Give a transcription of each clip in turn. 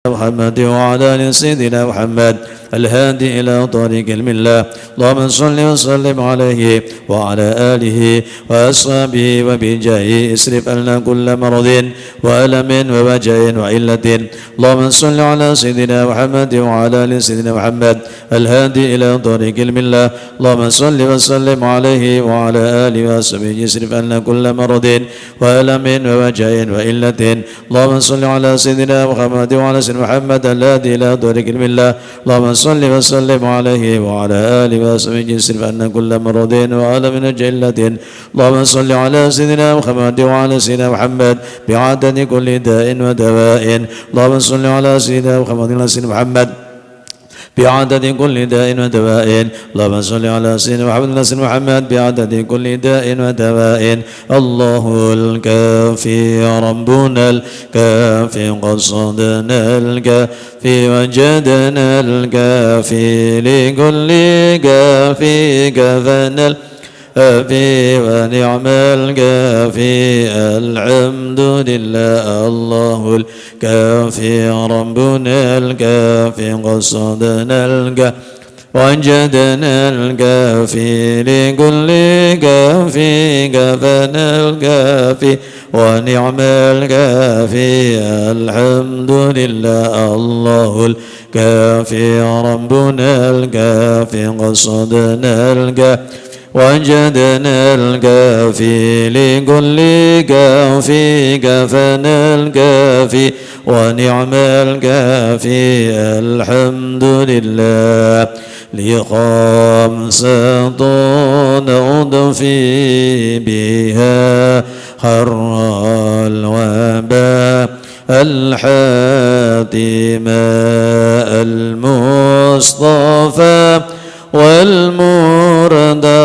محمد وعلى آل سيدنا محمد الهادي إلى طريق الملة. اللهم صل وسلم عليه وعلى آله وأصحابه وبجاهه اصرف عنا كل مرض وألم ووجع وعلة. اللهم صل على سيدنا محمد وعلى آل سيدنا محمد الهادي إلى طريق الملة. اللهم صل وسلم عليه وعلى آله وأصحابه اصرف عنا كل مرض وألم ووجع وعلة. اللهم صل على سيدنا محمد وعلى سيدنا محمد الهادي إلى طريق الملة. اللهم صل وسلم عليه وعلى آله وصحبه اصرف عنا كل مرض وألم وجلة. اللهم صل على سيدنا محمد وعلى سيدنا محمد بعدد كل داء ودواء. اللهم صل على سيدنا محمد وعلى سيدنا محمد بعدد كل داء ودواء. اللهم صل على سيدنا محمد وعلى سيدنا محمد بعدد كل داء ودواء. الله الكافي ربنا الكافي قصدنا الكافي وجدنا الكافي لكل كافي كفنا الكافي ونعم الكافي الحمد لله. الله الكافي ربنا الكافي قصدنا الكافي وجدنا الكافي لكل كافي كفنا الكافي ونعم الكافي الحمد لله. الله الكافي ربنا الكافي قصدنا الكافي وجدنا الكافي لكل كافي كفنا الكافي ونعم الكافي الحمد لله. لخمسة نضفي بها حر الوباء الحاتمة المصطفى والمرتضى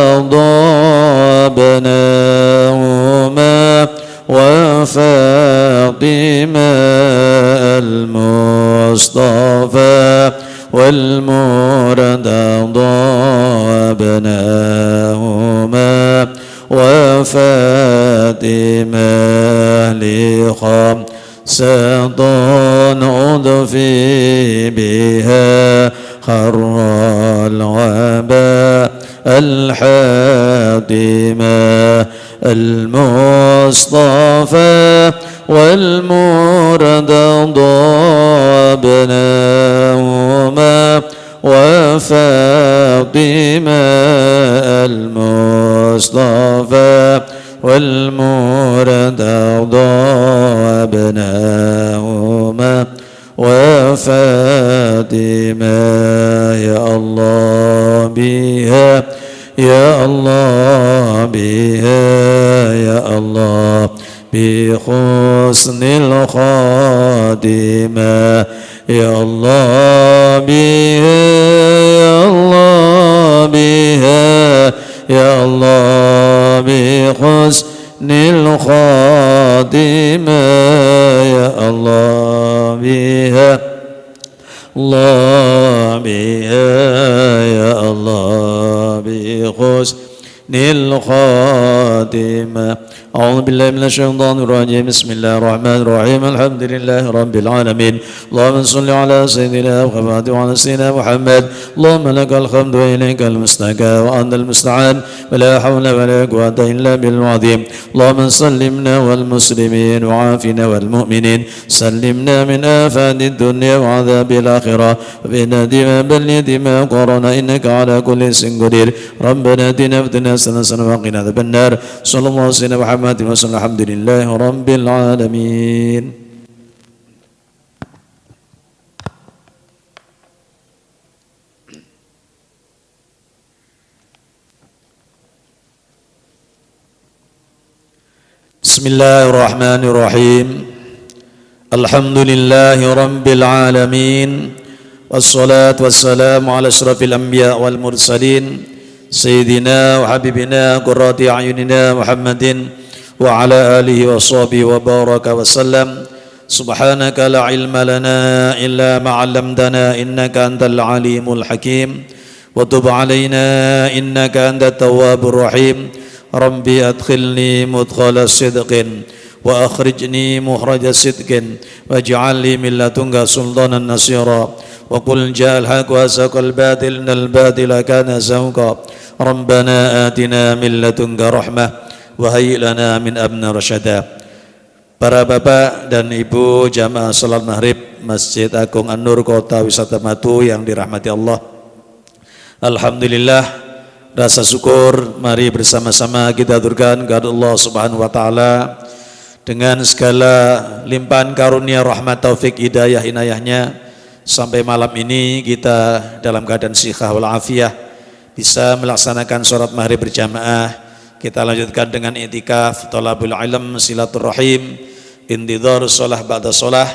ابناهما وفاطمة المصطفى والمرتضى ابناهما وفاطمة لخمسة نضفي بها حر الوباء الحاتمة المصطفى والمرتضى ابناهما وفاطمة المصطفى والمرتضى ابناهما وفاطمة. يا الله بها يا الله بها يا الله بحسن الخاتمة. يا الله بها يا الله بها يا الله بحسن الخاتمة. يا الله بها الله بها يا الله بحسن الخاتمة. أعوذ بالله من الشيطان الرجيم. بسم الله الرحمن الرحيم. الحمد لله رب العالمين. اللهم صل على سيدنا محمد وعلى سيدنا محمد. اللهم لك الحمد وإليك المستكى وأنت المستعان ولا حول ولا قوة إلا بالله العظيم. اللهم سلمنا والمسلمين وعافنا والمؤمنين. سلمنا من آفات الدنيا وعذاب الآخرة وبنا دماء بلد ما قرنا إنك على كل شيء قدير. ربنا آتنا في الدنيا حسنة وقنا عذاب النار. صلى الله عليه وسلم محمد وسلم. الحمد لله رب العالمين. بسم الله الرحمن الرحيم. الحمد لله رب العالمين والصلاة والسلام على أشرف الأنبياء والمرسلين سيدنا وحبيبنا قرة أعيننا محمد وعلى آله وصحبه وبارك وسلم. سبحانك لا علم لنا إلا ما علمتنا إنك أنت العليم الحكيم وتب علينا إنك أنت التواب الرحيم. ربي أدخلني مدخل صدق wa akhrijni mukhraja sidqin waj'al li min ladunka sultanan nasira wa qul ja'al haqq wa saqal batil innal batila kana zahuqa rabbana atina min ladunka rahmah wa hayyi lana min amrina rasyada. Para bapak dan ibu jamaah salat maghrib Masjid Agung An-Nur Kota Wisata Batu yang dirahmati Allah, alhamdulillah, rasa syukur mari bersama-sama kita aturkan kepada Allah Subhanahu wa taala dengan segala limpahan karunia rahmat taufik hidayah inayahnya sampai malam ini kita dalam keadaan sihah wal afiyah bisa melaksanakan sholat maghrib berjamaah. Kita lanjutkan dengan i'tikaf, thalabul ilm, silaturrahim, intidhar sholah ba'da sholah.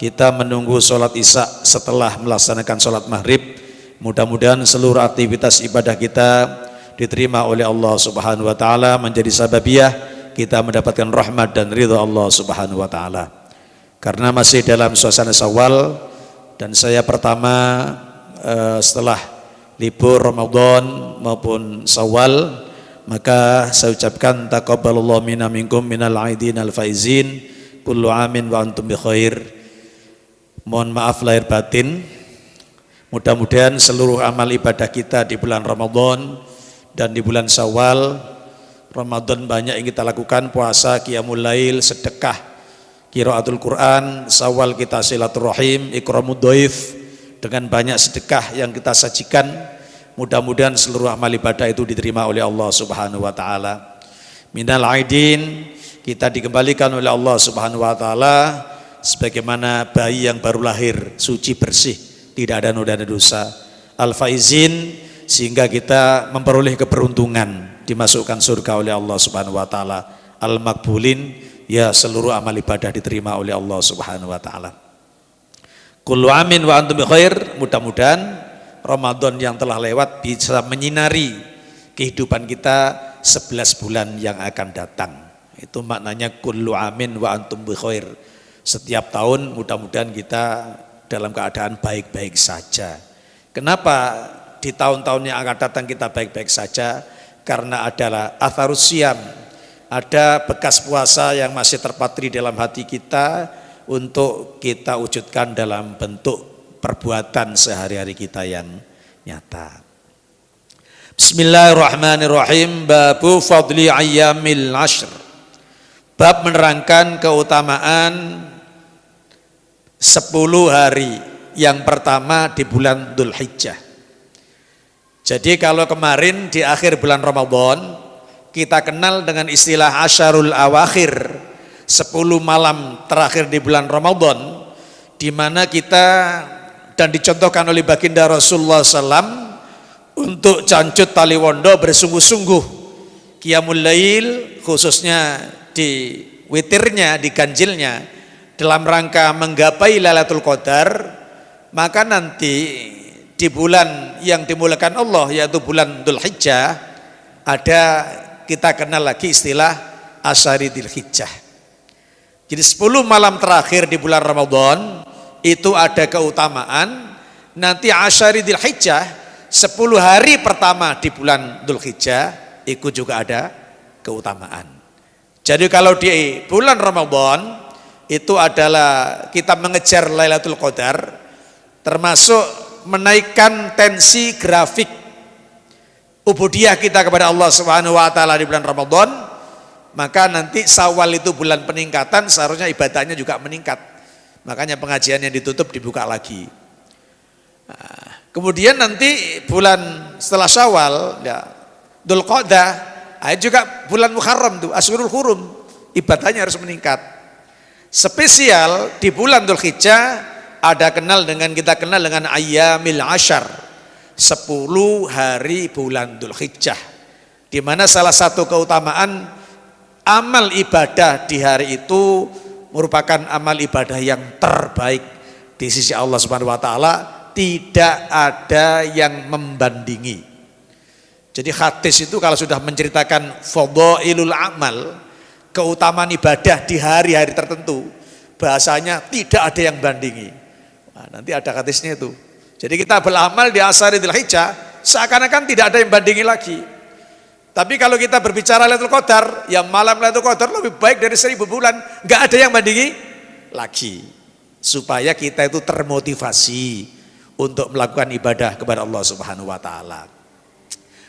Kita menunggu sholat isya setelah melaksanakan sholat maghrib. Mudah-mudahan seluruh aktivitas ibadah kita diterima oleh Allah Subhanahu wa taala, menjadi sababiyah kita mendapatkan rahmat dan ridha Allah Subhanahu wa taala. Karena masih dalam suasana Syawal dan saya pertama setelah libur Ramadan maupun Syawal, maka saya ucapkan taqabbalallahu minna minkum minal aidin al faizin kullu amin wa antum bi khair. Mohon maaf lahir batin. Mudah-mudahan seluruh amal ibadah kita di bulan Ramadan dan di bulan Syawal, Ramadan banyak yang kita lakukan, puasa, qiyamul lail, sedekah, qiraatul Quran, Syawal kita silaturahim, ikramud dhaif, dengan banyak sedekah yang kita sajikan. Mudah-mudahan seluruh amal ibadah itu diterima oleh Allah Subhanahu wa taala. Minal aidin, kita dikembalikan oleh Allah Subhanahu wa taala sebagaimana bayi yang baru lahir, suci bersih, tidak ada noda dosa. Al-faizin, sehingga kita memperoleh keberuntungan dimasukkan surga oleh Allah Subhanahu wa taala. Al-makbulin, ya seluruh amal ibadah diterima oleh Allah Subhanahu wa taala. Kullu amin wa antum bi khair. Mudah-mudahan Ramadan yang telah lewat bisa menyinari kehidupan kita 11 bulan yang akan datang. Itu maknanya kullu amin wa antum bi khair. Setiap tahun mudah-mudahan kita dalam keadaan baik-baik saja. Kenapa di tahun-tahun yang akan datang kita baik-baik saja? Karena adalah atharus siyam, ada bekas puasa yang masih terpatri dalam hati kita untuk kita wujudkan dalam bentuk perbuatan sehari-hari kita yang nyata. Bismillahirrahmanirrahim. Babu fadli ayyamil ashr. Bab menerangkan keutamaan 10 hari yang pertama di bulan Dzulhijjah. Jadi kalau kemarin di akhir bulan Ramadan kita kenal dengan istilah asyarul awakhir, 10 malam terakhir di bulan Ramadan, di mana kita dan dicontohkan oleh baginda Rasulullah SAW untuk cancut tali wondo bersungguh-sungguh qiyamul lail, khususnya di witirnya, di ganjilnya, dalam rangka menggapai Lailatul Qadar. Maka nanti di bulan yang dimulakan Allah, yaitu bulan Dzulhijjah, ada kita kenal lagi istilah Asyari Dzulhijjah. Jadi 10 malam terakhir di bulan Ramadan itu ada keutamaan. Nanti Asyari Dzulhijjah, 10 hari pertama di bulan Dzulhijjah, itu juga ada keutamaan. Jadi kalau di bulan Ramadan itu adalah kita mengejar Lailatul Qadar, termasuk menaikkan tensi grafik ubudiyah kita kepada Allah Subhanahu wa taala di bulan Ramadan. Maka nanti Syawal itu bulan peningkatan, seharusnya ibadahnya juga meningkat. Makanya pengajiannya ditutup, dibuka lagi. Nah, kemudian nanti bulan setelah Syawal, ya, Dzulqa'dah, juga bulan Muharram tuh, Ashurul Hurum, ibadahnya harus meningkat. Spesial di bulan Dzulhijjah ada kita kenal dengan ayyamil ashar, 10 hari bulan Dzulhijjah, di mana salah satu keutamaan amal ibadah di hari itu merupakan amal ibadah yang terbaik di sisi Allah Subhanahu wa taala, tidak ada yang membandingi. Jadi hadis itu kalau sudah menceritakan fadhailul amal, keutamaan ibadah di hari-hari tertentu, bahasanya tidak ada yang bandingi. Nah, nanti ada hadisnya itu. Jadi kita beramal di Asyari Dzulhijjah seakan-akan tidak ada yang bandingi lagi. Tapi kalau kita berbicara Lailatul Qadar, ya malam Lailatul Qadar lebih baik dari 1000 bulan. Nggak ada yang bandingi lagi. Supaya kita itu termotivasi untuk melakukan ibadah kepada Allah Subhanahu wa taala.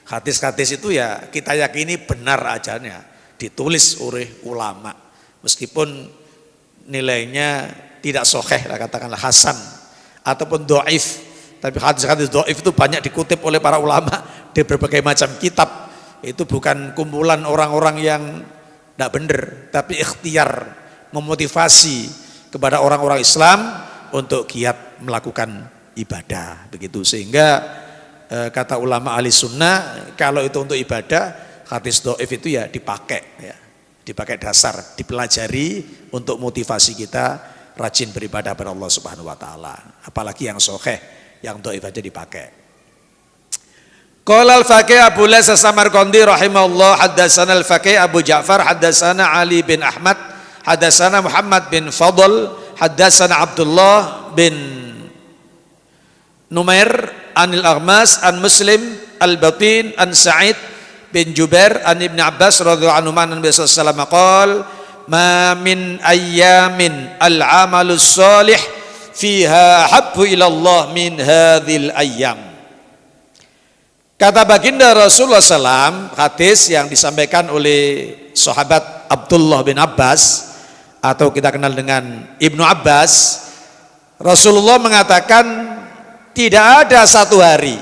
Hadis-hadis itu ya kita yakini benar adanya, ditulis oleh ulama. Meskipun nilainya tidak sahih, katakanlah hasan ataupun dhaif. Tapi hadis-hadis dhaif itu banyak dikutip oleh para ulama di berbagai macam kitab. Itu bukan kumpulan orang-orang yang tidak benar, tapi ikhtiar memotivasi kepada orang-orang Islam untuk giat melakukan ibadah, begitu. Sehingga kata ulama ahli sunnah, kalau itu untuk ibadah, hadis dhaif itu ya dipakai dasar, dipelajari untuk motivasi kita rajin beribadah kepada Allah Subhanahu wa taala. Apalagi yang sahih, yang dhaif aja dipakai. Qala al-Faqih Abu Lays as-Samarqandi rahimahullah, haddatsana al-Faqih Abu Ja'far, haddatsana Ali bin Ahmad, haddatsana Muhammad bin Fadl, haddatsana Abdullah bin Numair anil Aghmas an Muslim al-Batin an Sa'id bin Jubair an Ibn Abbas radhiyallahu anhu an Nabi sallallahu alaihi wasallam qala ma min ayyamin al-amalus salih fiha habbu ila Allah min hadhil ayyam. Kata baginda Rasulullah SAW, hadis yang disampaikan oleh sahabat Abdullah bin Abbas atau kita kenal dengan Ibnu Abbas, Rasulullah mengatakan tidak ada satu hari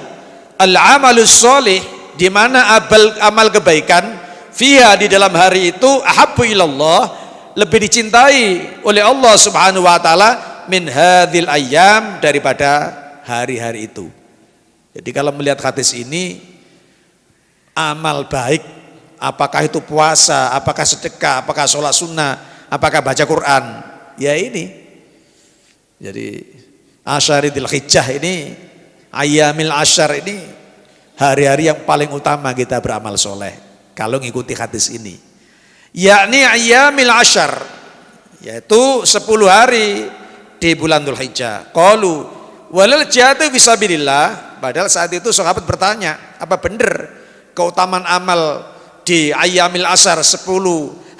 al-amalus sholih di mana amal kebaikan fiha di dalam hari itu ahabbu ilallah, lebih dicintai oleh Allah Subhanahu wa taala min hadhil ayyam, daripada hari-hari itu. Jadi kalau melihat hadis ini, amal baik, apakah itu puasa, apakah sedekah, apakah sholat sunnah, apakah baca Quran, ya ini. Jadi Asyari Dzul Hijjah ini, Ayyamil Asyar ini, hari-hari yang paling utama kita beramal soleh kalau ngikuti hadis ini. Yakni Ayyamil Asyar, yaitu 10 hari di bulan Dzul Hijjah. Qalu walal jihadu fisabilillah. Padahal saat itu sahabat bertanya, apa benar keutamaan amal di Ayyamil Asyar 10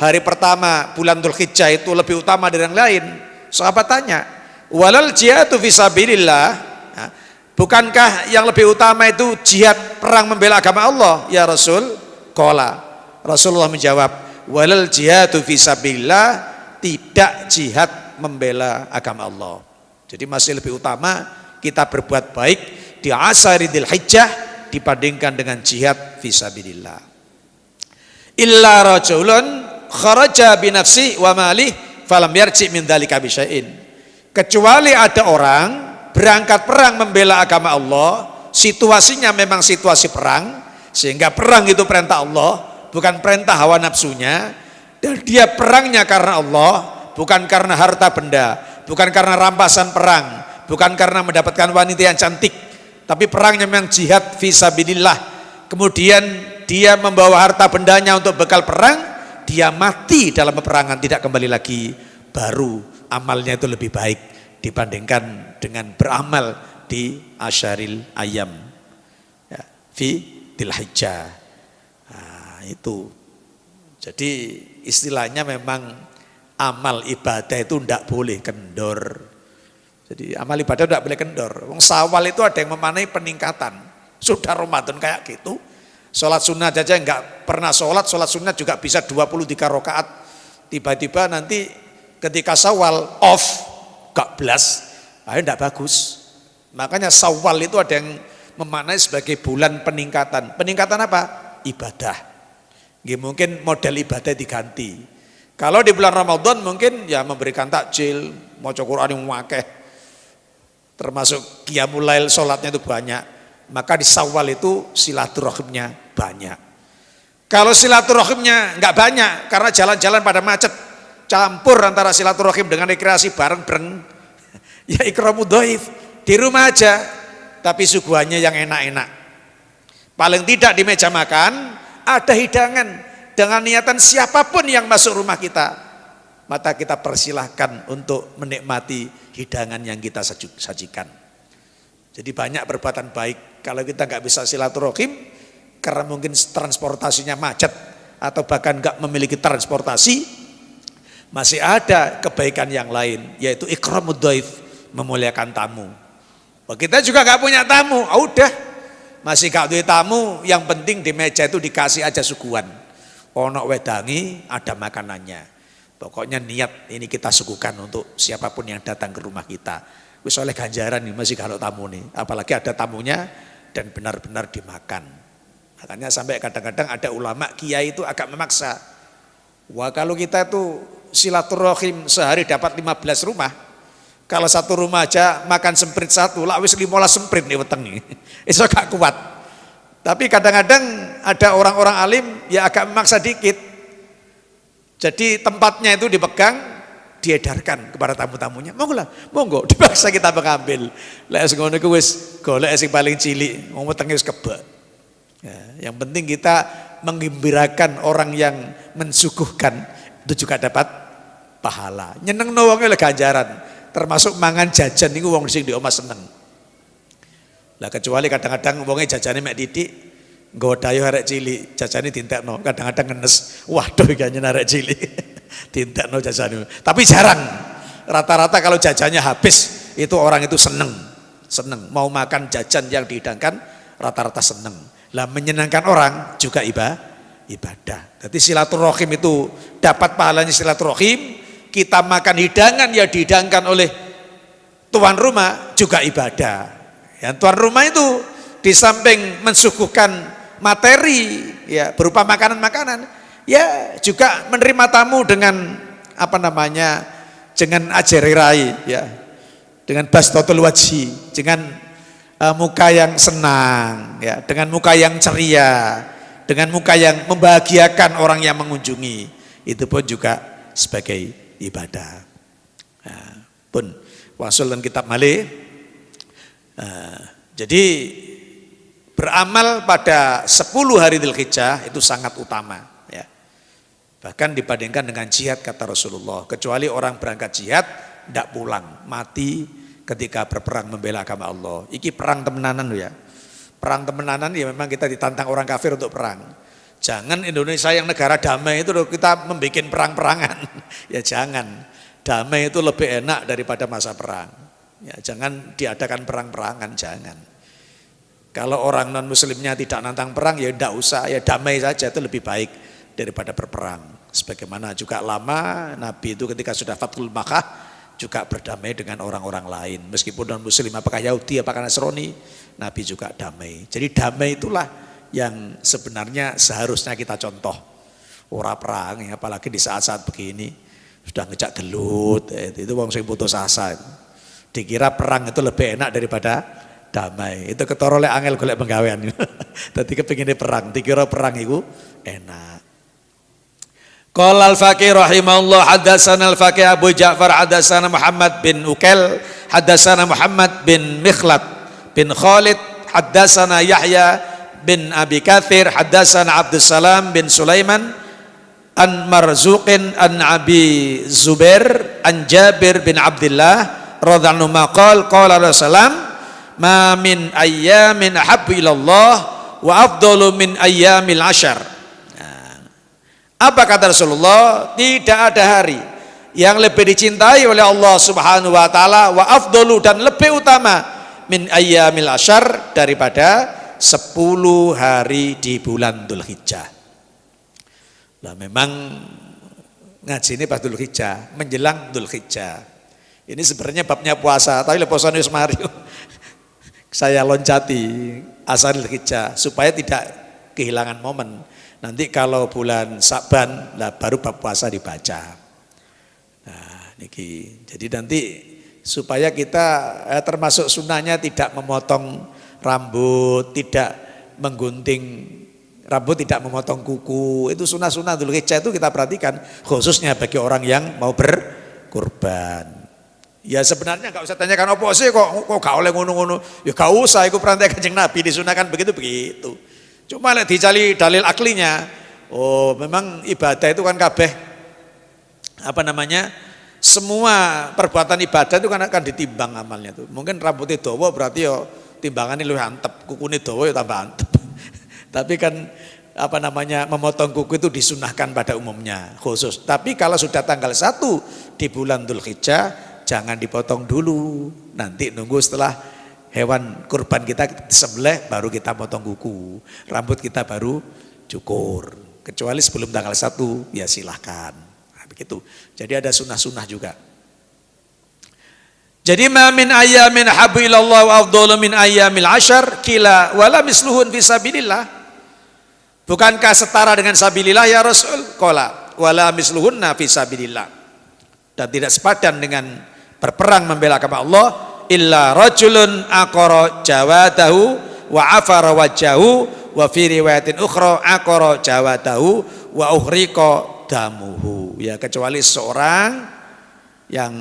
hari pertama bulan Dzul Hijjah itu lebih utama dari yang lain? Sahabat tanya, walal jihadu fisabilillah, bukankah yang lebih utama itu jihad, perang membela agama Allah ya Rasul? Qala, Rasulullah menjawab, walal jihadu fisabilillah, tidak jihad membela agama Allah. Jadi masih lebih utama kita berbuat baik di Asyari Dzul Hijjah dibandingkan dengan jihad fisabilillah. Illa rajulun kharaja bi nafsi wa malih falam yarji min dzalika bi syai'in. Kecuali ada orang berangkat perang membela agama Allah, situasinya memang situasi perang, sehingga perang itu perintah Allah, bukan perintah hawa nafsunya, dan dia perangnya karena Allah, bukan karena harta benda, bukan karena rampasan perang, bukan karena mendapatkan wanita yang cantik, tapi perangnya memang jihad fisabilillah. Kemudian dia membawa harta bendanya untuk bekal perang, dia mati dalam peperangan, tidak kembali lagi, baru amalnya itu lebih baik dibandingkan dengan beramal di Asyaril Ayyam ya, fi Dzul Hijjah. Nah, itu. Jadi istilahnya memang amal ibadah itu tidak boleh kendor. Jadi amal ibadah tidak boleh kendor. Wong Syawal itu ada yang memaknai peningkatan. Sudah Ramadan kayak gitu, sholat sunnah aja enggak pernah sholat sunnah juga bisa 23 rakaat. Tiba-tiba nanti ketika Syawal off, gak belas, akhirnya enggak bagus. Makanya Syawal itu ada yang memaknai sebagai bulan peningkatan. Peningkatan apa? Ibadah. Mungkin model ibadah diganti. Kalau di bulan Ramadan mungkin ya memberikan takjil, maca Quran yang wakeh, termasuk qiyamul lail, sholatnya itu banyak. Maka di Syawal itu silaturahimnya banyak. Kalau silaturahimnya enggak banyak karena jalan-jalan pada macet, campur antara silaturahim dengan rekreasi bareng-bareng, ya ikramu dhaif, di rumah aja tapi suguhannya yang enak-enak. Paling tidak di meja makan ada hidangan dengan niatan siapapun yang masuk rumah kita, maka kita persilahkan untuk menikmati hidangan yang kita sajikan. Jadi banyak perbuatan baik. Kalau kita nggak bisa silaturahim, karena mungkin transportasinya macet atau bahkan nggak memiliki transportasi, masih ada kebaikan yang lain, yaitu ikramud dhaif, memuliakan tamu. Kita juga nggak punya tamu, udah masih gak duwe tamu, yang penting di meja itu dikasih aja suguhan. Ono wedangi, ada makanannya. Pokoknya niat ini kita suguhkan untuk siapapun yang datang ke rumah kita. Wis oleh ganjaran nih masih kalau tamu nih, apalagi ada tamunya dan benar-benar dimakan. Makanya sampai kadang-kadang ada ulama kiai itu agak memaksa. Wah kalau kita itu silaturahim sehari dapat 15 rumah, kalau satu rumah aja makan semprit satu, lah wis 15 semprit nih wetengi. Itu agak kuat. Tapi kadang-kadang ada orang-orang alim ya agak memaksa dikit. Jadi tempatnya itu dipegang, diedarkan kepada tamu-tamunya. Monggo, dipaksa kita mengambil. Lek sing ngono iku wis golek sing paling cilik, wong wetenge wis kebak. Ya, yang penting kita menggembirakan orang yang mensuguhkan, itu juga dapat pahala. Nyenengno wong oleh ganjaran, termasuk mangan jajan niku wong sing di omah seneng. Lah kecuali kadang-kadang wonge jajane mek titik, nggo dayo arek cilik, jajane dintekno, kadang-kadang ngenes. Waduh iki nyen arek cilik. Dintekno jajane. Tapi jarang. Rata-rata kalau jajannya habis, itu orang itu seneng mau makan jajan yang dihidangkan, rata-rata seneng. Lah menyenangkan orang juga ibadah. Jadi silaturahim itu dapat pahalanya silaturahim, kita makan hidangan yang dihidangkan oleh tuan rumah juga ibadah. Yang tuan rumah itu di samping mensuguhkan materi ya berupa makanan-makanan, ya juga menerima tamu dengan dengan ajerirai ya, dengan bastotul wajhi, dengan muka yang senang ya, dengan muka yang ceria, dengan muka yang membahagiakan orang yang mengunjungi, itu pun juga sebagai ibadah. Pun wasul dan kitab malih. Jadi beramal pada 10 hari Dzulhijjah itu sangat utama ya. Bahkan dibandingkan dengan jihad kata Rasulullah, kecuali orang berangkat jihad tidak pulang, mati ketika berperang membela agama Allah. Iki perang temenanan ya. Perang temenanan ya memang kita ditantang orang kafir untuk perang. Jangan Indonesia yang negara damai itu kita membuat perang-perangan. Ya jangan. Damai itu lebih enak daripada masa perang. Ya, jangan diadakan perang-perangan, jangan. Kalau orang non muslimnya tidak nantang perang ya tidak usah, ya damai saja itu lebih baik daripada berperang. Sebagaimana juga lama Nabi itu ketika sudah Fathul Makkah juga berdamai dengan orang-orang lain. Meskipun non muslim apakah Yahudi apakah Nasrani, Nabi juga damai. Jadi damai itulah yang sebenarnya seharusnya kita contoh. Ora perang ya, apalagi di saat-saat begini sudah ngejak gelut, itu wong sing putus asa. Dikira perang itu lebih enak daripada damai. Itu ketara lek angel golek penggawean. Dadi kepengine perang, dikira perang itu enak. Qala al-Faqih rahimahullah hadatsana al-Faqih Abu Ja'far hadatsana Muhammad bin Ukail hadatsana Muhammad bin Mikhlad bin Khalid hadatsana Yahya bin Abi Katsir hadatsana Abdus Salam bin Sulaiman an Marzuqin an Abi Zubair an Jabir bin Abdullah radhiyallahu anhu qala Rasulullah ma min ayyamin ahabbu ilallah wa afdalu min ayyamil ashar. Apa kata Rasulullah? Tidak ada hari yang lebih dicintai oleh Allah Subhanahu wa taala wa afdalu dan lebih utama min ayyamil ashar daripada 10 hari di bulan Dzulhijjah. Lah memang ngaji ini pas Dzulhijjah, menjelang Dzulhijjah. Ini sebenarnya babnya puasa, tapi leposane wis mari. Saya loncati asal Dzulhijjah supaya tidak kehilangan momen. Nanti kalau bulan Sa'ban lah baru bab puasa dibaca. Nah, niki. Jadi nanti supaya kita termasuk sunnahnya tidak memotong rambut, tidak menggunting rambut, tidak memotong kuku. Itu sunnah-sunnah Dzulhijjah itu kita perhatikan khususnya bagi orang yang mau berkurban. Ya sebenarnya gak usah tanyakan apa sih kok gak oleh ngono-ngono. Ya gak usah, itu perintah Kanjeng Nabi disunahkan begitu-begitu. Cuma lek dicari dalil aklinya, oh memang ibadah itu kan kabeh semua perbuatan ibadah itu kan akan ditimbang amalnya tuh. Mungkin rambutnya dawa berarti ya timbangannya luwih antep, kukune dawa ya tambah antep. Tapi kan memotong kuku itu disunahkan pada umumnya khusus. Tapi kalau sudah tanggal 1 di bulan Dzulhijjah jangan dipotong dulu. Nanti nunggu setelah hewan kurban kita disembelih baru kita potong kuku. Rambut kita baru cukur. Kecuali sebelum tanggal 1 ya silahkan. Nah, begitu. Jadi ada sunnah-sunnah juga. Jadi ma min ayamin habu ilallah wa afdalu min ayamil ashar kila wala misluhun fi sabilillah. Bukankah setara dengan sabilillah ya Rasul? Qala wala misluhunna fi sabilillah. Dan tidak sepadan dengan berperang membela agama Allah illa rajulun aqara jawadahu wa afara wajahu wa fi riwayatin ukhra aqara jawadahu wa uhriqa damuhu. Ya, kecuali seorang yang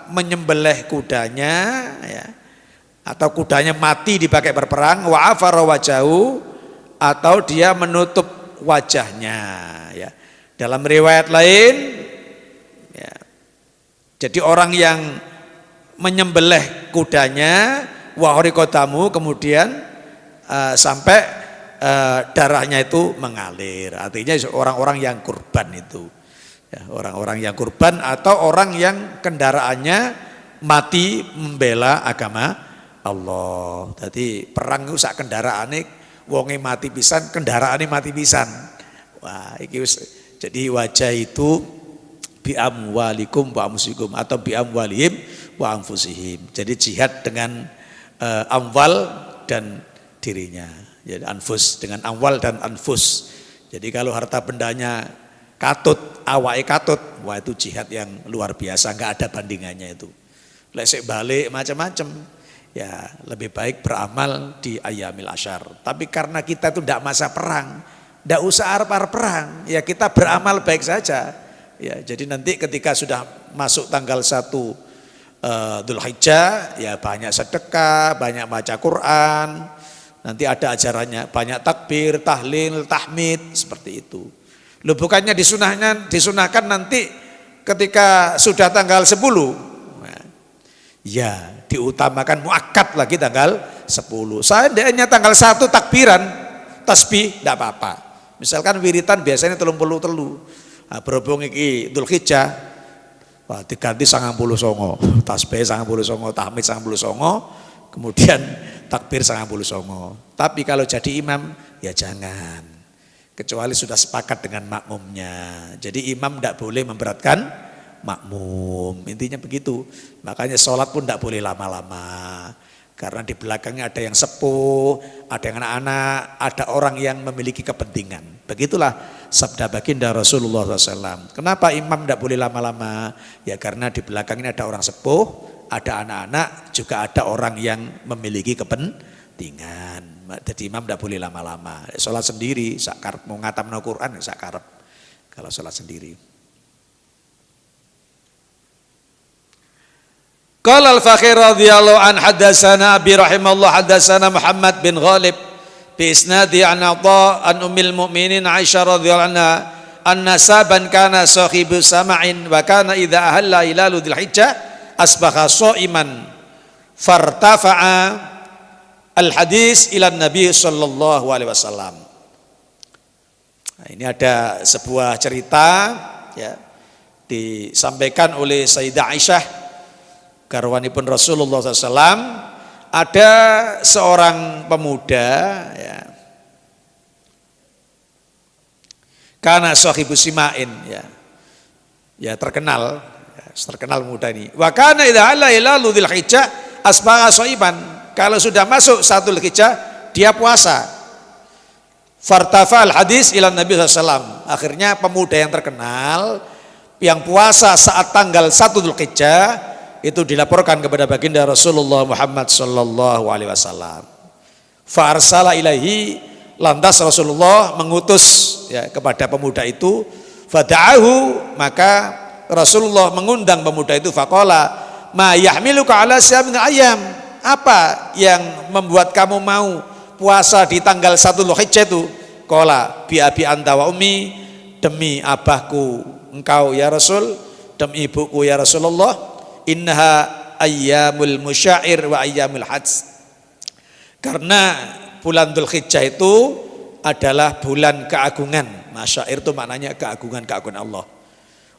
menyembelih kudanya ya, atau kudanya mati dipakai berperang wa afara wajahu, atau dia menutup wajahnya ya. Dalam riwayat lain ya, jadi orang yang menyembelih kudanya wa horiqotamu kemudian sampai darahnya itu mengalir, artinya orang-orang yang kurban itu ya, orang-orang yang kurban atau orang yang kendaraannya mati membela agama Allah. Jadi perang itu sak kendaraane wonge mati pisan, kendaraane mati pisan. Wah, iki jadi wajah itu bi amwalikum wa amsikum atau bi amwalihim wa anfusihim. Jadi jihad dengan amwal dan dirinya. Jadi anfus dengan amwal dan anfus. Jadi kalau harta bendanya katut, awake katut, wah itu jihad yang luar biasa, nggak ada bandingannya itu. Lesek balik macam-macam, ya lebih baik beramal di ayamil ashar. Tapi karena kita itu tidak masa perang, tidak usah arep-arep perang, ya kita beramal baik saja. Ya, jadi nanti ketika sudah masuk tanggal 1 Dzulhijjah, ya banyak sedekah, banyak baca Quran, nanti ada ajarannya, banyak takbir, tahlil, tahmid, seperti itu. Loh, bukannya disunahkan nanti ketika sudah tanggal 10. Nah, ya diutamakan muakkad lagi tanggal 10. Seandainya tanggal 1 takbiran, tasbih tidak apa-apa. Misalkan wiritan biasanya 30 telu. Nah, berhubung iki Dzulhijjah, wah diganti 99, tasbih 99, tahmid 99, kemudian takbir 99. Tapi kalau jadi imam ya jangan. Kecuali sudah sepakat dengan makmumnya. Jadi imam tidak boleh memberatkan makmum. Intinya begitu. Makanya sholat pun tidak boleh lama-lama. Karena di belakangnya ada yang sepuh, ada yang anak-anak, ada orang yang memiliki kepentingan. Begitulah sabda baginda Rasulullah SAW. Kenapa imam tidak boleh lama-lama? Ya karena di belakangnya ada orang sepuh, ada anak-anak, juga ada orang yang memiliki kepentingan. Jadi imam tidak boleh lama-lama. Sholat sendiri, sakarep mau ngatamno Quran, sakarep. Kalau sholat sendiri. Qala al-Fakhir radhiyallahu an hadatsana Abi rahimallahu hadatsana Muhammad bin Ghalib bi isnadi an Atha an ummil mu'minin Aisyah radhiyallahu anha anna saban kana sahibu sama'in wa kana idza ahalla hilalu dzulhijjah asbaha shaiman fartafa'a al-hadis ila Nabi sallallahu alaihi wasallam. Nah, ini ada sebuah cerita ya, disampaikan oleh Sayyidah Aisyah garwanipun Rasulullah SAW. Ada seorang pemuda ya, kana sahibu simain ya, ya terkenal pemuda ini. Wa kana idza alla hilalu dzulhijjah asbaha shaiban. Kalau sudah masuk 1 Dzulhijjah dia puasa. Fartafa'al hadis ila Nabi SAW. Akhirnya pemuda yang terkenal yang puasa saat tanggal 1 Dzulhijjah itu dilaporkan kepada baginda Rasulullah Muhammad sallallahu alaihi wasallam. Fa arsala ilaihi, lantas Rasulullah mengutus ya kepada pemuda itu, fada'ahu, maka Rasulullah mengundang pemuda itu, faqala ma yahmiluka ala syamin ayam. Apa yang membuat kamu mau puasa di tanggal 1 Dzulhijjah itu? Qala bi abi anta wa ummi, demi abahku engkau ya Rasul, demi ibuku ya Rasulullah, innaha ayyamul musyair wa ayyamul hajj. Karena bulan Dzulhijjah itu adalah bulan keagungan. Masyair itu maknanya keagungan Allah.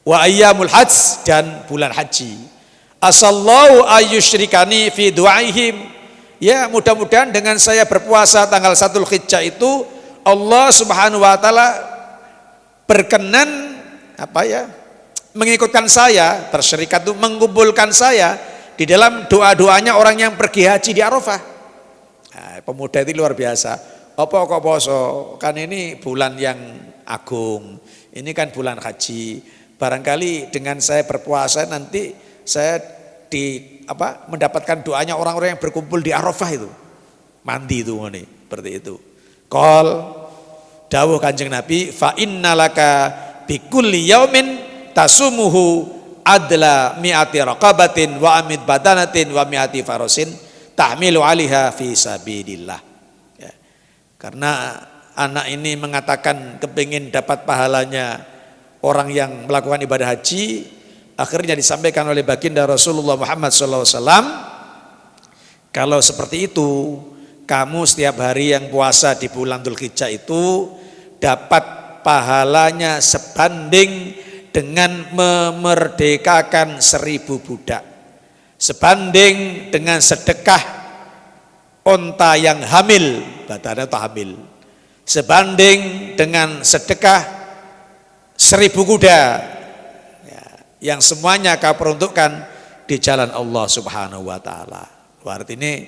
Wa ayyamul hajj, dan bulan haji. Asallahu ayyusyrikani fi du'aihim. Ya, mudah-mudahan dengan saya berpuasa tanggal 1 Dzulhijjah itu Allah Subhanahu wa taala berkenan mengikutkan saya, bersyirikat itu mengumpulkan saya di dalam doa-doanya orang yang pergi haji di Arafah. Nah, pemuda itu luar biasa. Apa kok poso? Kan ini bulan yang agung. Ini kan bulan haji. Barangkali dengan saya berpuasa nanti saya mendapatkan doanya orang-orang yang berkumpul di Arafah itu. Mandi itu seperti itu. Qol dawuh Kanjeng Nabi, fa innalaka bikulli yaumin tasumuhu adla mi'ati raqabatin wa amid badanatin wa mi'ati farasin tahmilu 'alaiha fi sabilillah. Ya. Karena anak ini mengatakan kepingin dapat pahalanya orang yang melakukan ibadah haji, akhirnya disampaikan oleh baginda Rasulullah Muhammad SAW, kalau seperti itu kamu setiap hari yang puasa di bulan Dzulhijjah itu dapat pahalanya sebanding dengan memerdekakan 1000 budak, sebanding dengan sedekah onta yang hamil, badannya atau hamil, sebanding dengan sedekah 1000 kuda, ya, yang semuanya kau peruntukkan di jalan Allah Subhanahu wa taala. Artinya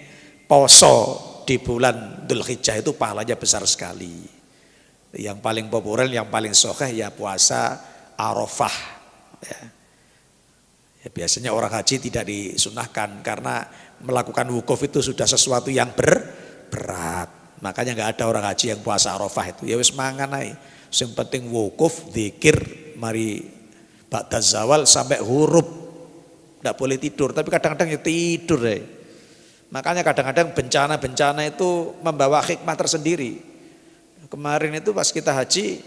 poso di bulan Dzulhijjah itu pahalanya besar sekali. Yang paling populer, yang paling sahih ya puasa Arafah. Ya. Ya, biasanya orang haji tidak disunahkan karena melakukan wukuf itu sudah sesuatu yang berat. Makanya nggak ada orang haji yang puasa Arafah itu. Ya wis mangan ae. Yang penting wukuf, zikir, mari ba'da zawal sampai huruf. Nggak boleh tidur, tapi kadang-kadang ya tidur deh. Makanya kadang-kadang bencana-bencana itu membawa hikmah tersendiri. Kemarin itu pas kita haji,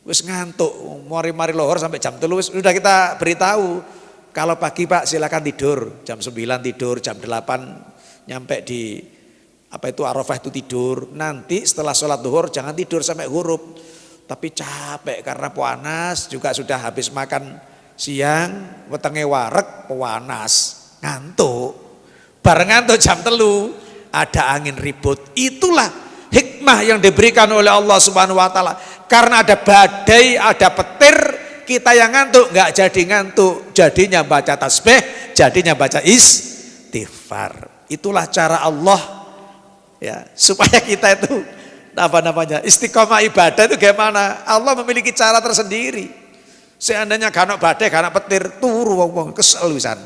wis ngantuk, mari-mari lohor sampai jam 3, sudah kita beritahu. Kalau pagi Pak silakan tidur, jam 9 tidur, jam 8 nyampe di Arafah itu tidur. Nanti setelah sholat zuhur jangan tidur sampai huruf. Tapi capek karena panas, juga sudah habis makan siang, wetenge wareg, panas, ngantuk. Bareng ngantuk jam 3 ada angin ribut. Itulah hikmah yang diberikan oleh Allah Subhanahu wa taala. Karena ada badai, ada petir, kita yang ngantuk nggak jadi ngantuk, jadinya baca tasbih, jadinya baca istighfar. Itulah cara Allah ya, supaya kita itu istiqomah ibadah itu gimana? Allah memiliki cara tersendiri. Seandainya kanok badai, kanok petir, turu wong kesel wisan.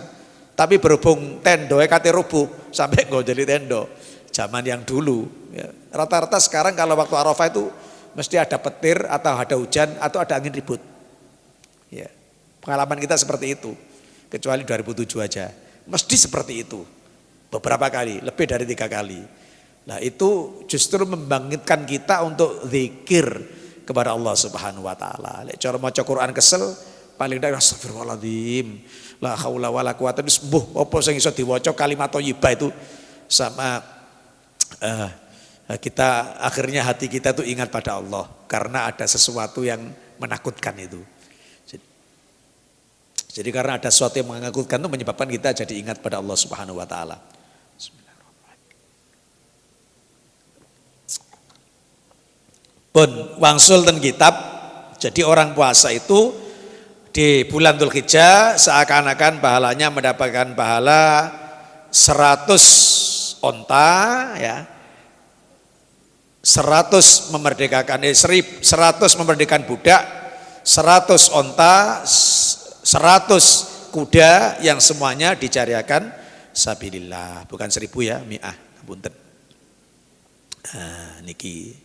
Tapi berhubung tendo kate rubuh sampai nggak jadi tendo. Zaman yang dulu ya. Rata-rata sekarang kalau waktu Arafah itu mesti ada petir atau ada hujan atau ada angin ribut. Ya. Pengalaman kita seperti itu. Kecuali 2007 aja. Mesti seperti itu. Beberapa kali, lebih dari 3 kali. Nah, itu justru membangkitkan kita untuk zikir kepada Allah Subhanahu wa taala. Lek cara maca Quran kesel, paling ndak astagfirullahaladzim. La haula wala quwata illa billah. Apa sing iso diwaca kalimat thayyibah itu sama kita akhirnya hati kita tuh ingat pada Allah karena ada sesuatu yang menakutkan itu. Jadi karena ada sesuatu yang menakutkan itu menyebabkan kita jadi ingat pada Allah Subhanahu wa taala. Pun wangsul ten kitab, jadi orang puasa itu di bulan Dzulhijjah seakan-akan pahalanya mendapatkan pahala 100 onta ya. 100 memerdekakan 100 memerdekakan budak, 100 onta, 100 kuda yang semuanya dicariakan sabilillah, bukan 1000 ya, mi'ah, punten. Niki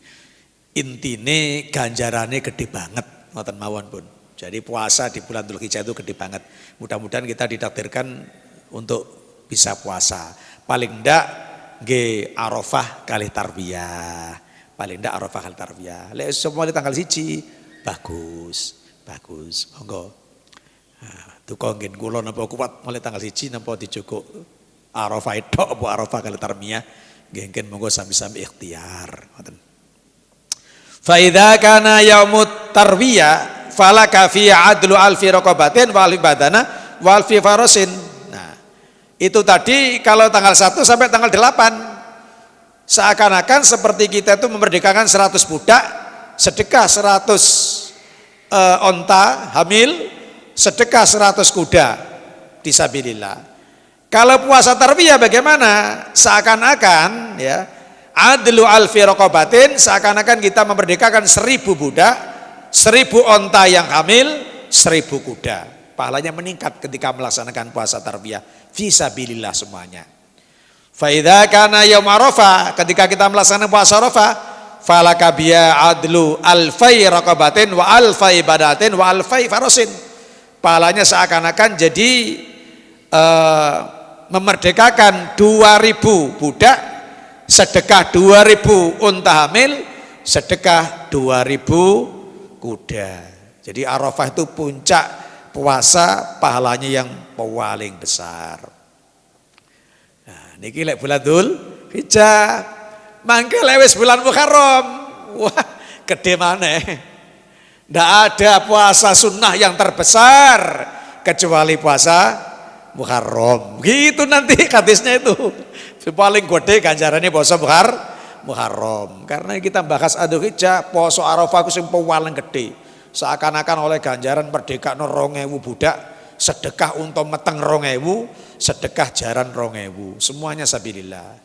intine ganjarane gede banget ngoten mawon pun. Jadi puasa di bulan Dzulhijjah itu gede banget. Mudah-mudahan kita ditakdirkan untuk bisa puasa. Paling enggak nggih Arafah kali tarbiyah. Paling enggak Arafah kali tarbiyah. Lek semua di tanggal 1 bagus. Monggo. Duka nggih kula napa kuat mulai tanggal 1 napa dijukuk Arafah tok apa Arafah kali tarbiyah. Mungkin monggo sami-sami ikhtiar. Fa idza kana yaumut tarwiyah falaka fi adlu alfi raqabatin wa alfi badana wa alfi farasin. Nah, itu tadi kalau tanggal 1 sampai tanggal 8 seakan-akan seperti kita itu memerdekakan 100 budak, sedekah 100 onta hamil, sedekah 100 kuda fisabilillah. Kalau puasa tarwiyah bagaimana? Seakan-akan ya adlu alfi raqabatin, seakan-akan kita memerdekakan 1000 budak, 1000 onta yang hamil, 1000 kuda. Pahalanya meningkat ketika melaksanakan puasa tarwiyah fisabilillah semuanya. Fa idza kana yaum Arafah, ketika kita melaksanakan puasa Arafah, falaka biya adlu alfai raqabatin wa alfai badatin wa alfai farasin. Pahalanya seakan-akan jadi memerdekakan 2000 budak, sedekah 2000 unta hamil, sedekah 2000 kuda. Jadi Arafah itu puncak puasa, pahalanya yang paling besar. Nah, niki lek bulan Dzul Hijjah, mangke lek wis bulan Muharram, wah gede maneh. Ndak ada puasa sunnah yang terbesar kecuali puasa Muharram. Gitu nanti hadisnya itu. Paling gede ganjarannya puasa Muharram. Karena kita bahas Dzulhijjah, puasa Arafah ku sing paling gede. Seakan-akan oleh ganjaran merdeka 2000 budak, sedekah untuk meteng 2000, sedekah jaran 2000. Semuanya sabilillah.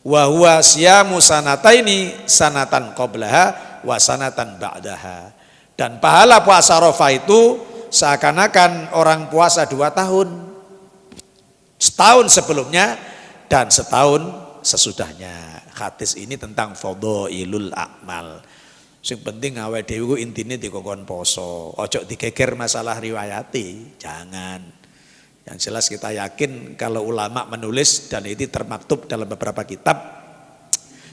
Wa huwa siyamu sanataini, sanatan qablaha wa sanatan ba'daha. Dan pahala puasa Arafah itu seakan-akan orang puasa 2 tahun. Setahun sebelumnya dan setahun sesudahnya. Hadis ini tentang fadhailul a'mal. Sing penting awake dhewe intine dikokon poso. Ojo digeger masalah riwayati, jangan. Yang jelas kita yakin kalau ulama menulis dan itu termaktub dalam beberapa kitab,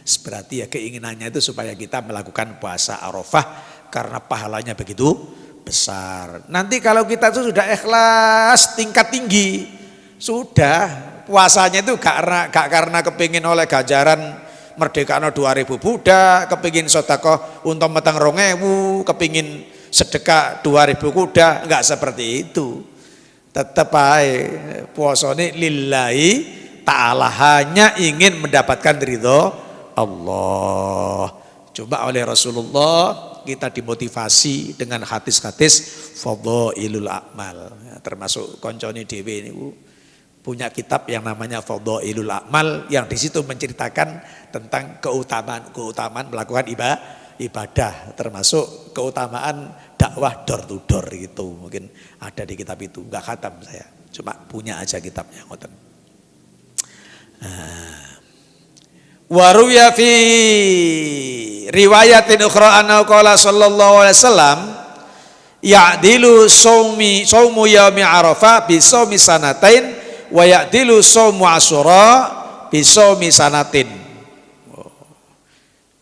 berarti ya keinginannya itu supaya kita melakukan puasa Arafah karena pahalanya begitu besar. Nanti kalau kita itu sudah ikhlas tingkat tinggi, sudah puasanya itu gak karena kepingin oleh ganjaran merdekano 2000 budak, kepingin sedekah untuk meteng 2000, kepingin sedekah 2000 kuda, enggak seperti itu. Tetap aja puasane lillahi ta'ala, hanya ingin mendapatkan ridho Allah. Coba oleh Rasulullah kita dimotivasi dengan hadis-hadis fadhailul a'mal. Termasuk koncone dhewe niku punya kitab yang namanya Fadhailul A'mal, yang di situ menceritakan tentang keutamaan melakukan ibadah, termasuk keutamaan dakwah door to door gitu. Mungkin ada di kitab itu, enggak khatam saya, cuma punya aja kitabnya ngoten. Wa ruya fi riwayatin ukhra anna qala sallallahu alaihi wasallam ya'dilu saumu yaumi Arafah bi saumi sanatain wa ya'dilu saumu Asyura bi saumi sanatin.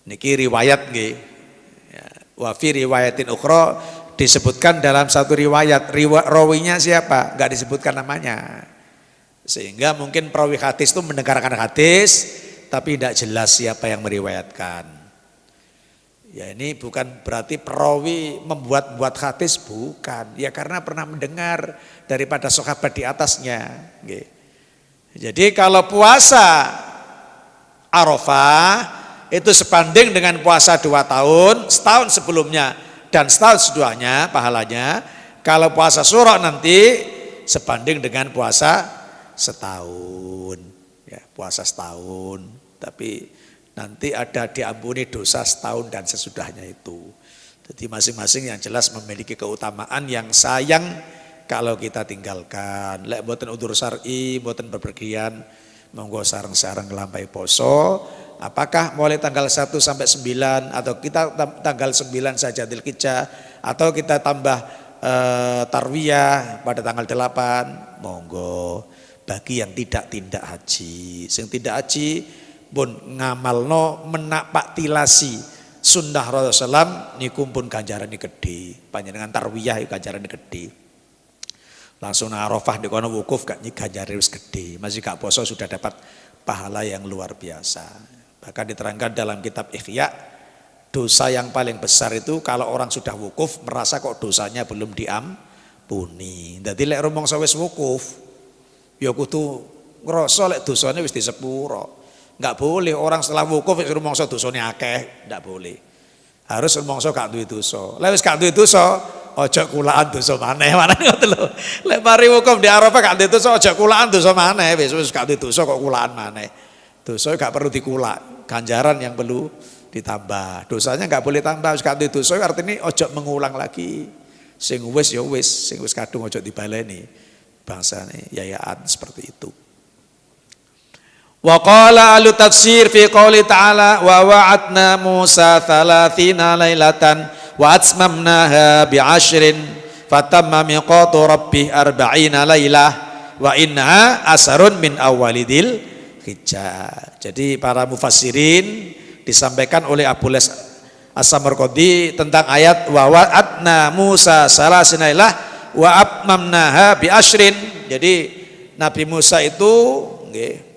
Niki riwayat nggih. Wa fi riwayatin ukhra, disebutkan dalam satu riwayat, rawinya siapa? Enggak disebutkan namanya. Sehingga mungkin perawi hadis itu mendengarkan hadis tapi tidak jelas siapa yang meriwayatkan. Ya ini bukan berarti perawi membuat hadis, bukan. Ya karena pernah mendengar daripada sahabat di atasnya. Jadi kalau puasa Arafah itu sebanding dengan puasa 2 tahun, setahun sebelumnya dan setahun sesudahnya pahalanya. Kalau puasa Syura nanti sebanding dengan puasa setahun. Ya, puasa setahun, tapi nanti ada diampuni dosa setahun dan sesudahnya itu. Jadi masing-masing yang jelas memiliki keutamaan yang sayang kalau kita tinggalkan. Lek mboten udzur syar'i, mboten bepergian, monggo sareng-sareng nglampahi poso. Apakah mulai tanggal 1 sampai 9 atau kita tanggal 9 saja Dzulhijjah atau kita tambah tarwiyah pada tanggal 8, monggo. Bagi yang tidak tindak haji, sing tidak haji pun ngamalno menapak tilasi sunnah Rasulullah niku pun ganjarane gede. Panjenengan tarwiyah ganjarane gede. Langsung nang Arafah di kono wukuf ganjarane wis gede. Masih gak poso sudah dapat pahala yang luar biasa. Bahkan diterangkan dalam kitab Ihya, dosa yang paling besar itu kalau orang sudah wukuf merasa kok dosanya belum diampuni. Dadi lek rumangsa wis wukuf ya kudu ngrasa lek dosane wis disepuro. Enggak boleh orang setelah wukuf wis rumangsa dosane akeh, enggak boleh. Harus rumangsa gak duwe dosa. Lek wis gak duwe dosa, aja kulaan dosa maneh ngoten lho. Lek mari wukuf di Arafah gak duwe dosa, aja kulaan dosa maneh, wis gak duwe dosa kok kulaan maneh. Dosa gak perlu dikulak, ganjaran yang perlu ditambah. Dosanya gak boleh tambah, wis gak duwe dosa artinya aja mengulang lagi. Sing wis ya wis, sing wis kadung aja dibaleni. Bangsane yayaan seperti itu. Wa qala ahlu tafsir fi qouli ta'ala wa wa'adna Musa 30 lailatan wa atmamnaha bi'ashrin fatamma miqatu rabbih 40 lailah wa inna asarun min awwalidil hijjah. Jadi para mufassirin disampaikan oleh Abu Les As-Samarqandi tentang ayat wa wa'adna Musa 30 lailah wa atmamnaha bi'ashrin. Jadi Nabi Musa itu nggih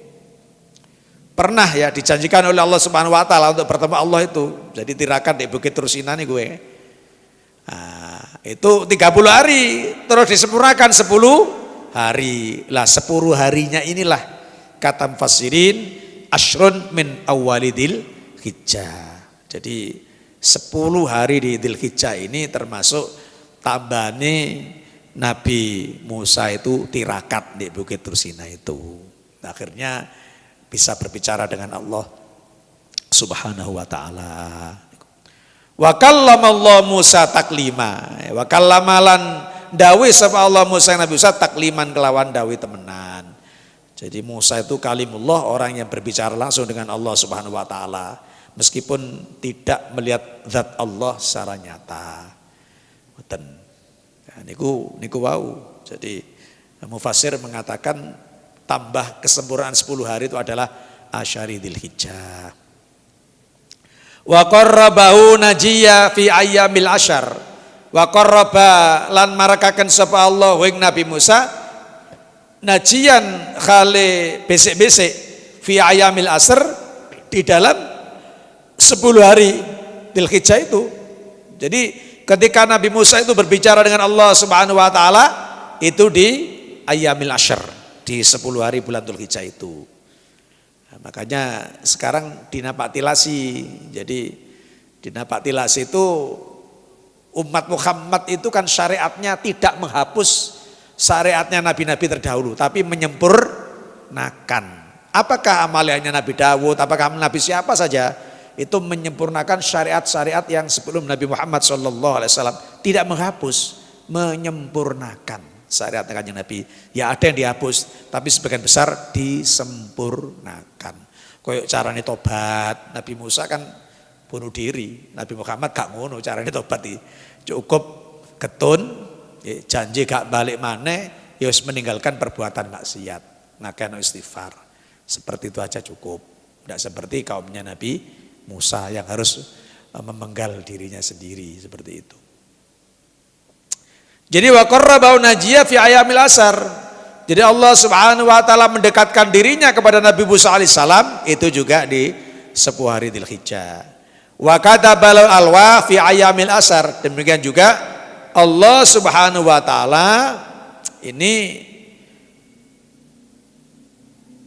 pernah ya dijanjikan oleh Allah Subhanahu wa taala untuk bertemu Allah itu. Jadi tirakan di Bukit Tursina nih gue. Nah, itu 30 hari terus disempurnakan 10 hari. Lah 10 harinya inilah kata mufassirin asyrun min awwalidil hijjah. Jadi 10 hari di Dzul Hijjah ini termasuk tambahane Nabi Musa itu tirakat di Bukit Tursina itu. Akhirnya bisa berbicara dengan Allah Subhanahu wa taala. Wa kallamallahu Musa taklima. Wa kallamalan dawi sapa Allah Musa Nabi Musa takliman kelawan dawi temenan. Jadi Musa itu kalimullah, orang yang berbicara langsung dengan Allah Subhanahu wa taala meskipun tidak melihat zat Allah secara nyata. Ngoten. Ya, niku wau. Jadi mufassir mengatakan tambah kesempurnaan 10 hari itu adalah asyari Dzul Hijjah. Wa qarrabahu najiya fi ayyamil asyar. Wa qarraba lan marakaken sapa Allah wing Nabi Musa najian khale besek-besek fi ayyamil asr di dalam 10 hari Dzul Hijjah itu. Jadi ketika Nabi Musa itu berbicara dengan Allah Subhanahu wa taala itu di ayyamil asyr, di 10 hari bulan Dzul Hijjah itu. Nah, makanya sekarang dinapaktilasi. Jadi dinapaktilasi itu umat Muhammad itu kan syariatnya tidak menghapus syariatnya nabi-nabi terdahulu, tapi menyempurnakan. Apakah amaliannya Nabi Dawud, apakah Nabi siapa saja, itu menyempurnakan syariat-syariat yang sebelum Nabi Muhammad SAW, tidak menghapus, menyempurnakan. Syariat kanjeng Nabi ya ada yang dihapus tapi sebagian besar disempurnakan. Koyok carane tobat, Nabi Musa kan bunuh diri, Nabi Muhammad gak ngono carane tobat iki. Cukup ketun janji gak balik maneh ya wis meninggalkan perbuatan maksiat, ngakeno istighfar. Seperti itu aja cukup. Tidak seperti kaumnya Nabi Musa yang harus memenggal dirinya sendiri seperti itu. Jadi wa qarrabahu najiya fi ayamil asar. Jadi Allah Subhanahu wa taala mendekatkan dirinya kepada Nabi Musa alaihissalam itu juga di 10 hari Dzul Hijjah. Wa katabal alwa fi ayamil asar. Demikian juga Allah Subhanahu wa taala ini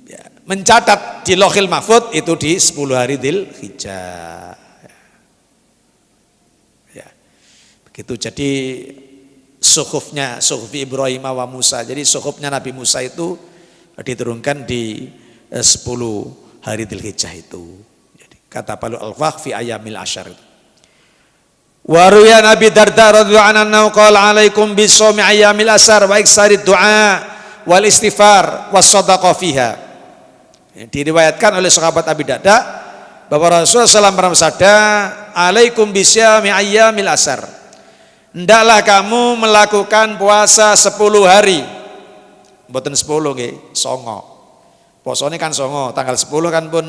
ya, mencatat di Lauhil Mahfuz itu di 10 hari Dzul Hijjah. Ya. Begitu jadi suhufnya, suhuf Ibrahim wa Musa. Jadi suhufnya Nabi Musa itu diturunkan di 10 hari Dzul Hijjah itu. Jadi kata palu al-wah fi ayamil asyar itu. Wa ruya Nabi Darda radhiyallahu anhu qala alaikum bisawmi ayamil asar wa iksarid du'a wal istighfar was shadaqah fiha. Diriwayatkan oleh sahabat Abi Darda bahwa Rasulullah SAW bersabda alaikum bisyami ayyamil asar. Hendaklah kamu melakukan puasa 10 hari. Mboten 10 nggih, 9. Posone kan 9, tanggal 10 kan pun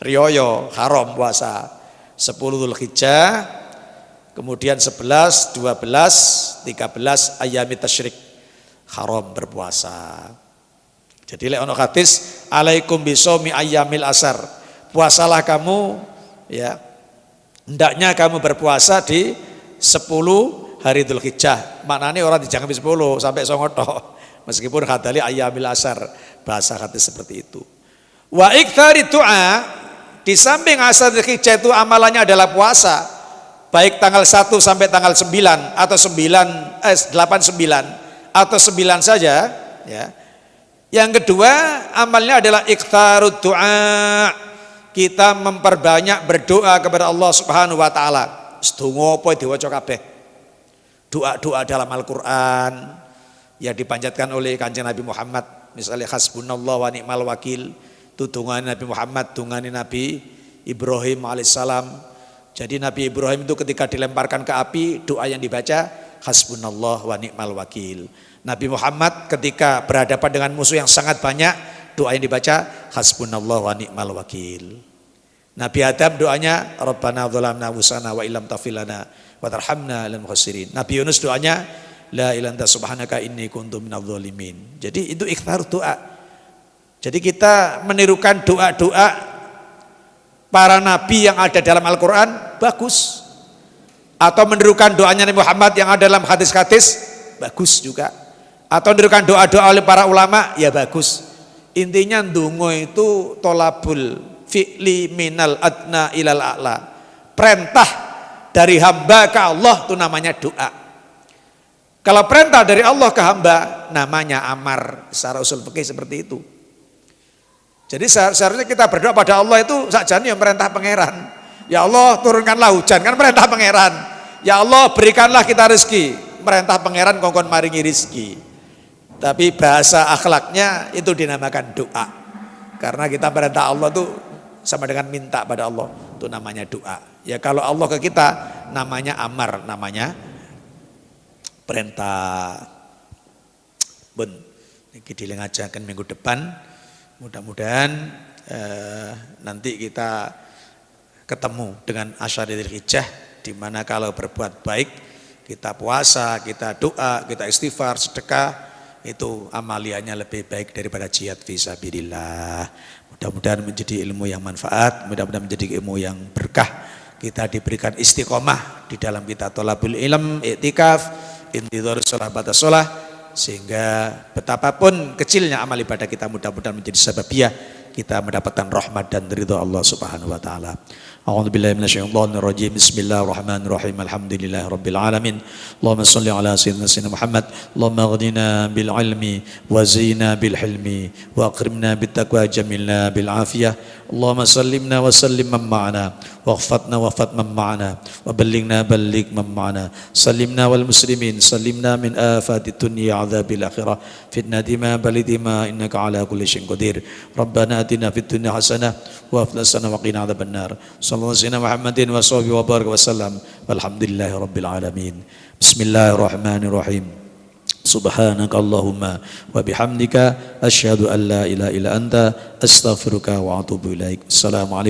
riyo haram puasa. 10 Dzul Hijjah, kemudian 11, 12, 13 ayyamit tasyrik haram berpuasa. Jadi lek ono hadis alaikum bisawmi ayyamil asar. puasalah kamu, ya, hendaknya kamu berpuasa di 10 hari Dzulhijjah. Maknanya orang jangan 10 sampai 9 tok. Meskipun hadali ayyamil asar, bahasa hadis seperti itu. Wa iktsari du'a, di samping asar Dzulhijjah itu amalannya adalah puasa. Baik tanggal 1 sampai tanggal 9 atau 8 9 atau 9 saja, ya. Yang kedua, amalnya adalah iktharud du'a. Kita memperbanyak berdoa kepada Allah Subhanahu wa taala. Sedonga apa diwaca kabeh. Doa-doa dalam Al-Qur'an yang dipanjatkan oleh Kanjeng Nabi Muhammad, misalnya hasbunallah wa ni'mal wakil, itu dungane Nabi Muhammad, dungane Nabi Ibrahim alaihissalam. Jadi Nabi Ibrahim itu ketika dilemparkan ke api, doa yang dibaca hasbunallah wa ni'mal wakil. Nabi Muhammad ketika berhadapan dengan musuh yang sangat banyak, doa yang dibaca hasbunallah wa ni'mal wakil. Nabi Adam doanya Rabbana dzalamna anfusana wa illam taghfir lana wa tarhamna lil khasirin. Nabi Yunus doanya la ilaha illa subhanaka inni kuntu minadz zalimin. Jadi itu ikhtar doa. Jadi kita menirukan doa-doa para nabi yang ada dalam Al-Qur'an, bagus. Atau menirukan doanya Nabi Muhammad yang ada dalam hadis-hadis, bagus juga. Atau menirukan doa-doa oleh para ulama, ya bagus. Intinya ndonga itu tolabul fi'li minal adna ilal a'la. Perintah dari hamba ke Allah itu namanya doa. Kalau perintah dari Allah ke hamba namanya amar. Secara usul fikih seperti itu. Jadi seharusnya kita berdoa pada Allah itu sakjane yang perintah pangeran. Ya Allah turunkanlah hujan, kan perintah pangeran. Ya Allah berikanlah kita rezeki, perintah pangeran kongkon maringi rezeki. Tapi bahasa akhlaknya itu dinamakan doa. Karena kita perintah Allah itu sama dengan minta pada Allah, itu namanya doa. Ya kalau Allah ke kita namanya amar, namanya perintah. Bun, iki dilengajaken minggu depan. Mudah-mudahan nanti kita ketemu dengan Asyari Dzulhijjah, di mana kalau berbuat baik, kita puasa, kita doa, kita istighfar, sedekah, itu amaliannya lebih baik daripada jihad fisabilillah. Mudah-mudahan menjadi ilmu yang manfaat, mudah-mudahan menjadi ilmu yang berkah. Kita diberikan istiqomah di dalam kita thalabul ilm, i'tikaf, intidharus shalah ba'da shalah, sehingga betapapun kecilnya amal ibadah kita mudah-mudahan menjadi sababiyah kita mendapatkan rahmat dan ridha Allah Subhanahu wa taala. A'udzubillahi minasyaitonir rajim. Bismillahirrahmanirrahim. Alhamdulillahirabbil alamin. Allahumma shalli ala sayyidina Muhammad. Allahumma aghnina bil ilmi wa zina bil hilmi wa akrimna bit taqwa jamilna bil afiyah. Allahumma sallimna wa sallim man ma'ana waghfatna wa fat man ma'ana wa ballighna balligh man ma'ana. Sallimna wal muslimin sallimna min afati dunya adzabil akhirah fitnati ma balidima innaka ala kulli syai'in qadir. Rabbana atina fid dunya hasanah wa fil akhirati wa qina adzabannar. Sallallahu alaihi Muhammadin wa sahbihi wa baraka wasallam. Walhamdulillahi rabbil alamin. Bismillahirrahmanirrahim. Subhanaka Allahumma wa bihamdika asyhadu an la ilaha illa anta astaghfiruka wa atubu ilaik. Assalamualaikum